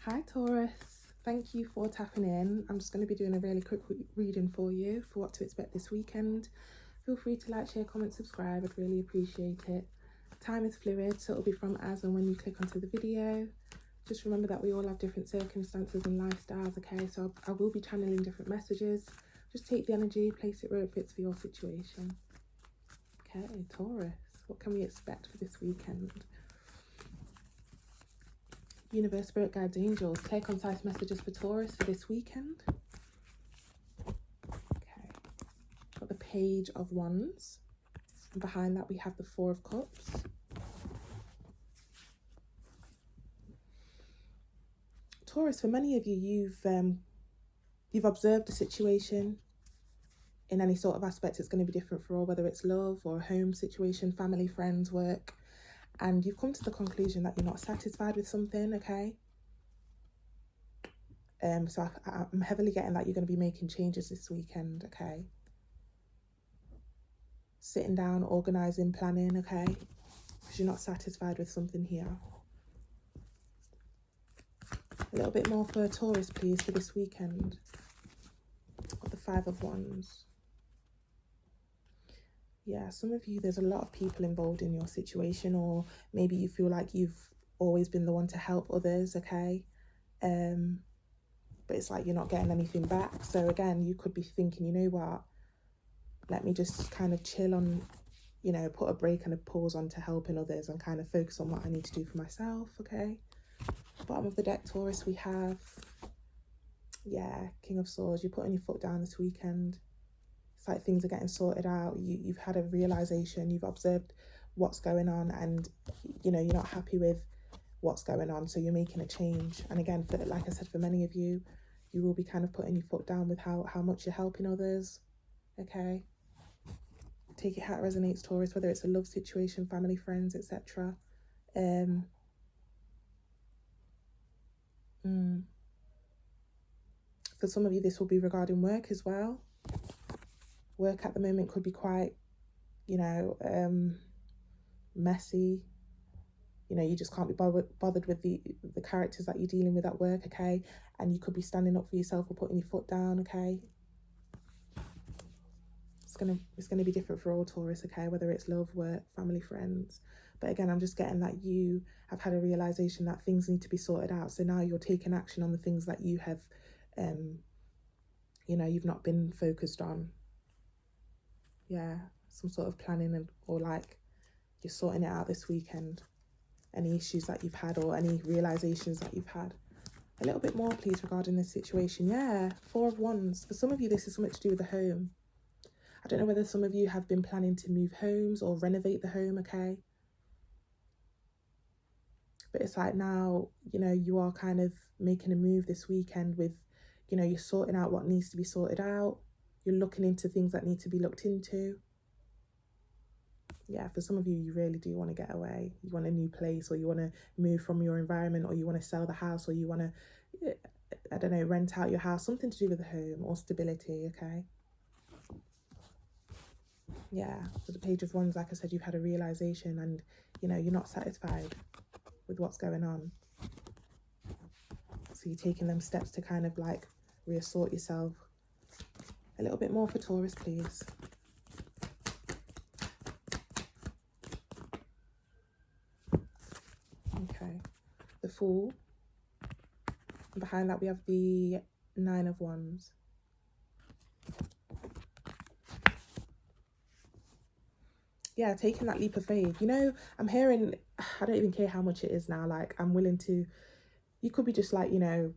Hi Taurus, thank you for tapping in. I'm just going to be doing a really quick reading for you for what to expect this weekend. Feel free to like, share, comment, subscribe. I'd really appreciate it. Time is fluid, so it'll be from as and when you click onto the video. Just remember that we all have different circumstances and lifestyles, okay? So I will be channeling different messages. Just take the energy, place it where it fits for your situation. Okay, Taurus, what can we expect for this weekend? Universe, Spirit Guides, Angels, clear concise messages for Taurus for this weekend. Okay, got the Page of Wands, and behind that we have the Four of Cups. Taurus, for many of you, you've observed a situation. In any sort of aspect, it's going to be different for all, whether it's love or a home situation, family, friends, work, and you've come to the conclusion that you're not satisfied with something, okay? So I'm heavily getting that you're going to be making changes this weekend, okay? Sitting down, organising, planning, okay? Because you're not satisfied with something here. A little bit more for Taurus, please, for this weekend. Got the Five of Wands. Yeah, some of you, there's a lot of people involved in your situation, or maybe you feel like you've always been the one to help others, okay? But it's like you're not getting anything back. So again, you could be thinking, you know what? Let me just kind of chill on, you know, put a break and a pause on to helping others and kind of focus on what I need to do for myself, okay? Bottom of the deck, Taurus, we have, yeah, King of Swords. You're putting your foot down this weekend. It's like things are getting sorted out. You've had a realization, you've observed what's going on, and you know, you're not happy with what's going on, so you're making a change. And again, for, like I said, for many of you, you will be kind of putting your foot down with how much you're helping others, okay? Take it how it resonates, Taurus, whether it's a love situation, family, friends, etc. For some of you, this will be regarding work as well. Work at the moment could be quite, you know, messy. You know, you just can't be bothered with the characters that you're dealing with at work, okay? And you could be standing up for yourself or putting your foot down, okay? It's gonna be different for all, Taurus, okay? Whether it's love, work, family, friends. But again, I'm just getting that you have had a realization that things need to be sorted out. So now you're taking action on the things that you have, you know, you've not been focused on. Yeah, some sort of planning, or like you're sorting it out this weekend. Any issues that you've had or any realizations that you've had. A little bit more, please, regarding this situation. Yeah, Four of Wands. For some of you, this is something to do with the home. I don't know whether some of you have been planning to move homes or renovate the home, okay? But it's like now, you know, you are kind of making a move this weekend with, you know, you're sorting out what needs to be sorted out. You're looking into things that need to be looked into. Yeah, for some of you, you really do want to get away. You want a new place, or you want to move from your environment, or you want to sell the house, or you want to, I don't know, rent out your house. Something to do with the home or stability, okay? Yeah, with the Page of Wands, like I said, you've had a realization, and, you know, you're not satisfied with what's going on. So you're taking them steps to kind of like reassort yourself. A little bit more for Taurus, please. Okay, the Fool. And behind that we have the Nine of Wands. Yeah, taking that leap of faith. You know, I'm hearing, I don't even care how much it is now. Like, I'm willing to, you could be just like, you know,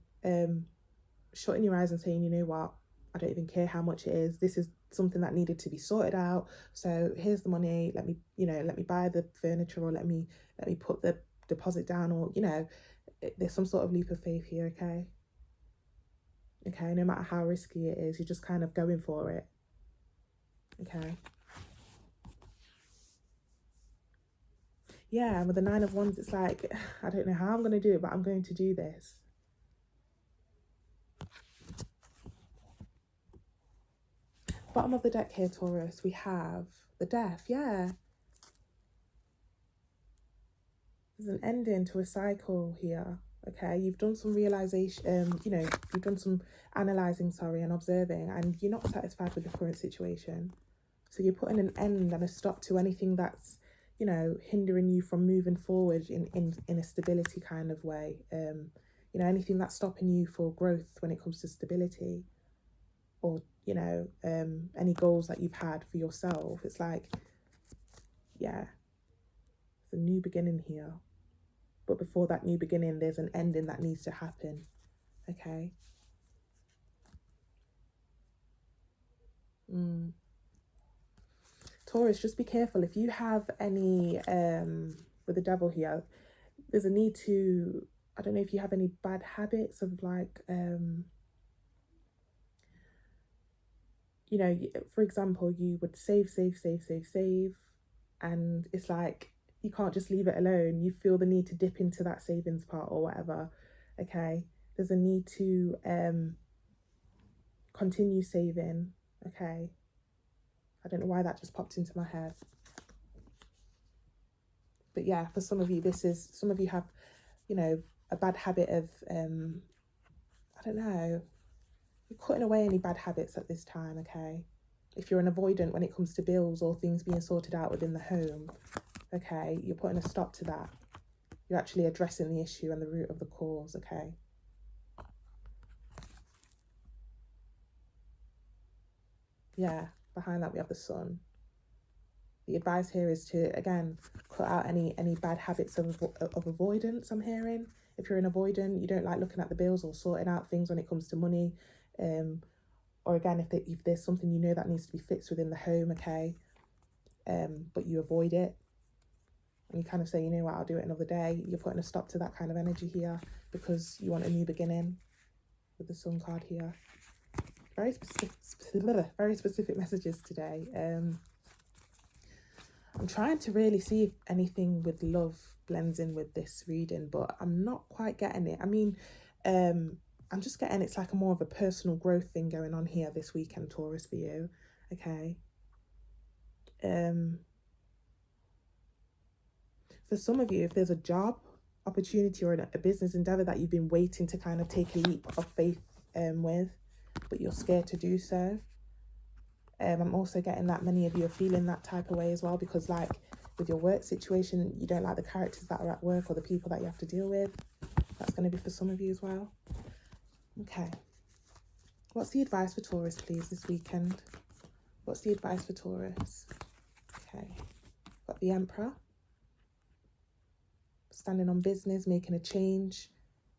shutting your eyes and saying, you know what, I don't even care how much it is. This is something that needed to be sorted out. So here's the money. Let me, you know, let me buy the furniture, or let me put the deposit down, or, you know, there's some sort of leap of faith here, okay? Okay, no matter how risky it is, you're just kind of going for it. Okay. Yeah, and with the Nine of Wands, it's like, I don't know how I'm going to do it, but I'm going to do this. Bottom of the deck here, Taurus, we have the Death. Yeah. There's an ending to a cycle here. Okay, you've done some realization, you've done some analyzing, and observing, and you're not satisfied with the current situation. So you're putting an end and a stop to anything that's, hindering you from moving forward in a stability kind of way. Anything that's stopping you for growth when it comes to stability, or, any goals that you've had for yourself. It's like, yeah, it's a new beginning here. But before that new beginning, there's an ending that needs to happen. Okay. Taurus, just be careful. If you have any, with the devil here, there's a need to, I don't know if you have any bad habits of like, for example, you would save, and it's like you can't just leave it alone. You feel the need to dip into that savings part or whatever. Okay. There's a need to continue saving. Okay. I don't know why that just popped into my head. But yeah, for some of you, some of you have, a bad habit of, I don't know, you're cutting away any bad habits at this time, okay? If you're an avoidant when it comes to bills or things being sorted out within the home, okay, you're putting a stop to that. You're actually addressing the issue and the root of the cause, okay? Yeah, behind that we have the sun. The advice here is to, again, cut out any bad habits of avoidance, I'm hearing. If you're an avoidant, you don't like looking at the bills or sorting out things when it comes to money. Or again, if there's something that needs to be fixed within the home, okay, but you avoid it. And you kind of say, what, I'll do it another day. You're putting a stop to that kind of energy here because you want a new beginning with the sun card here. Very specific messages today. I'm trying to really see if anything with love blends in with this reading, but I'm not quite getting it. I mean, I'm just getting it's like more of a personal growth thing going on here this weekend, Taurus, for you. Okay. For some of you, if there's a job opportunity or a business endeavor that you've been waiting to kind of take a leap of faith with, but you're scared to do so. I'm also getting that many of you are feeling that type of way as well, because like with your work situation, you don't like the characters that are at work or the people that you have to deal with. That's going to be for some of you as well. Okay. What's the advice for Taurus, please, this weekend? What's the advice for Taurus? Okay. Got the Emperor. Standing on business, making a change,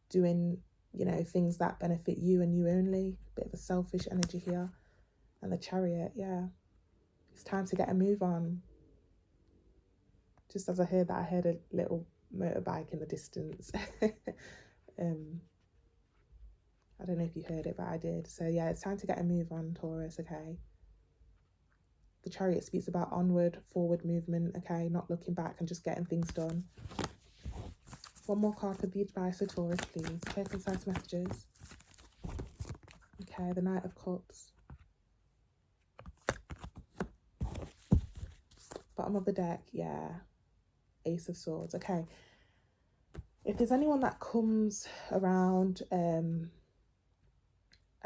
doing, things that benefit you and you only. Bit of a selfish energy here. And the Chariot, yeah. It's time to get a move on. Just as I heard that, I heard a little motorbike in the distance. I don't know if you heard it, but I did. So yeah, it's time to get a move on, Taurus, okay? The Chariot speaks about onward, forward movement, okay? Not looking back and just getting things done. One more card for the advice for Taurus, please. Clear, concise messages. Okay, the Knight of Cups. Bottom of the deck, yeah. Ace of Swords, okay. If there's anyone that comes around, I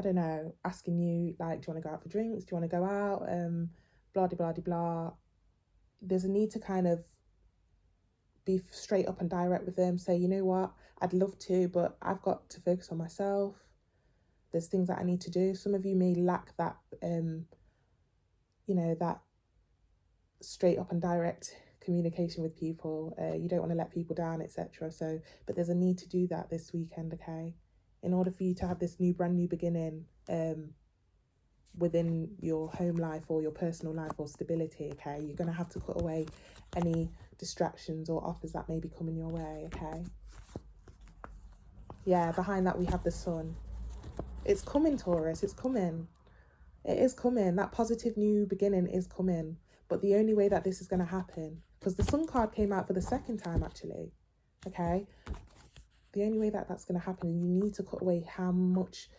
don't know, asking you, like, do you want to go out for drinks? Do you want to go out? Blah, blah, blah, blah. There's a need to kind of be straight up and direct with them. Say, you know what, I'd love to, but I've got to focus on myself. There's things that I need to do. Some of you may lack that, that straight up and direct communication with people. You don't want to let people down, etc. So, but there's a need to do that this weekend, okay? In order for you to have this brand new beginning within your home life or your personal life or stability, okay? You're going to have to cut away any distractions or offers that may be coming your way, okay? Yeah, behind that we have the sun. It's coming, Taurus, it's coming. It is coming. That positive new beginning is coming. But the only way that this is going to happen, because the sun card came out for the second time, actually, okay? The only way that that's going to happen, you need to cut away how much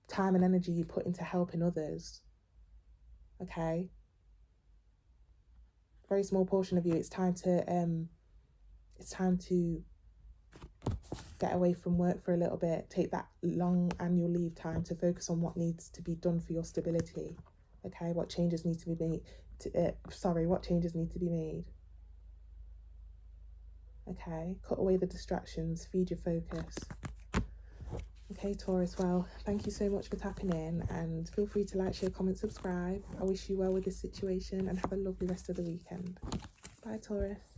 time and energy you put into helping others, okay? Very small portion of you, it's time to get away from work for a little bit, take that long annual leave time to focus on what needs to be done for your stability. Okay, what changes need to be made? What changes need to be made? Okay, cut away the distractions, feed your focus. Okay, Taurus, well, thank you so much for tapping in, and feel free to like, share, comment, subscribe. I wish you well with this situation and have a lovely rest of the weekend. Bye, Taurus.